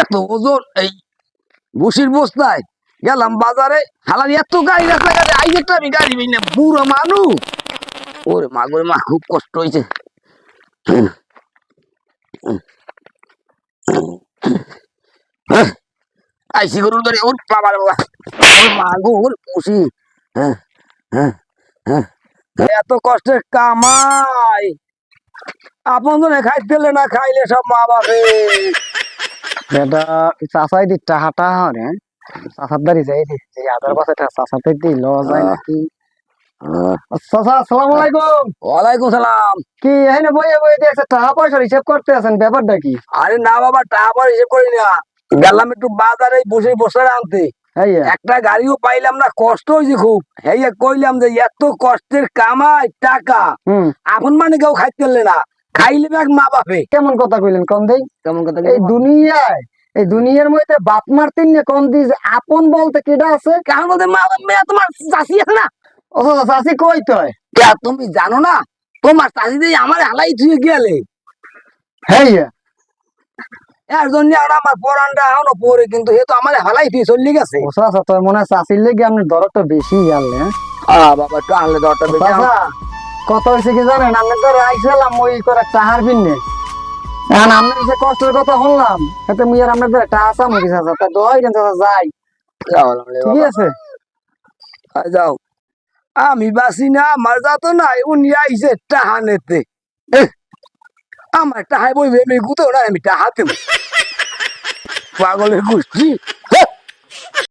এত ওজন এই বসির বস্তায় গেলাম বাজারে হালার এত গাড়ি রাস্তাঘাটে আইজেটা আমি গাড়ি পাই না বুড়ো মানুষ ওরে মা গরে মা খুব কষ্ট হয়েছে আইসি গরুর ধরে ওর বাবার বাবা ওর মা গো ওর পুষি হ্যাঁ হ্যাঁ হ্যাঁ এত কষ্টের কামাই আপন জনে খাইতে না খাইলে সব মা বাপে এটা চাচাই দি টাহাটা হরে চাচার দাঁড়ি যাই দি আদার পাশে চাচাতে দিল যায় নাকি চাচা আসসালামু আলাইকুম। ওয়ালাইকুম সালাম। কি এখানে বইয়ে বইয়ে দেখছে টাকা পয়সার হিসাব করতে আছেন, ব্যাপারটা কি? আরে না বাবা টাকা পয়সা হিসেব করি না, গেলাম একটু বাজারে বসে বসে আনতে একটা গাড়িও পাইলাম না, কষ্ট হয়েছে খুব। হ্যাঁ কইলাম যে এত কষ্টের কামাই টাকা আপন মানে কেউ খাইতে না, খাইলে মা বাপে। কেমন কথা কইলেন কম দেই? কেমন কথা? এই দুনিয়ার মধ্যে বাপ মারতেন না কম দিস আপন বলতে কেডা আছে? কেমন বলতে মা তোমার চাষি আছে না? ও চাষি কই তয়? তুমি জানো না তোমার চাষি দিয়ে আমার হালাই ধুয়ে গেলে। হ্যাঁ এর জন্য আমার পরানটা এখনো পরে, কিন্তু এ তো আমার হালাই দিয়ে চলে গেছে। তোর মনে হয় চাষির লেগে আপনার দরটা বেশি জানলে। বাবা একটু আনলে দরটা বেশি। কত হয়েছে কি জানেন, আমি তো আইসালাম ওই করে টাহার বিন্নে, এখন আপনার যে কষ্টের কথা শুনলাম এতে মুই আর আপনার ধরে টাহা চাম হয়ে গেছে। তা দোয়াই দেন যাই। ঠিক আছে যাও, আমি বাসি না, আমার যাতো নাই, উনি আইসে টাহা নেতে। আমার টাহাই বইবে আমি গুতো না, আমি টাহা দেব পাগলের গোষ্ঠী।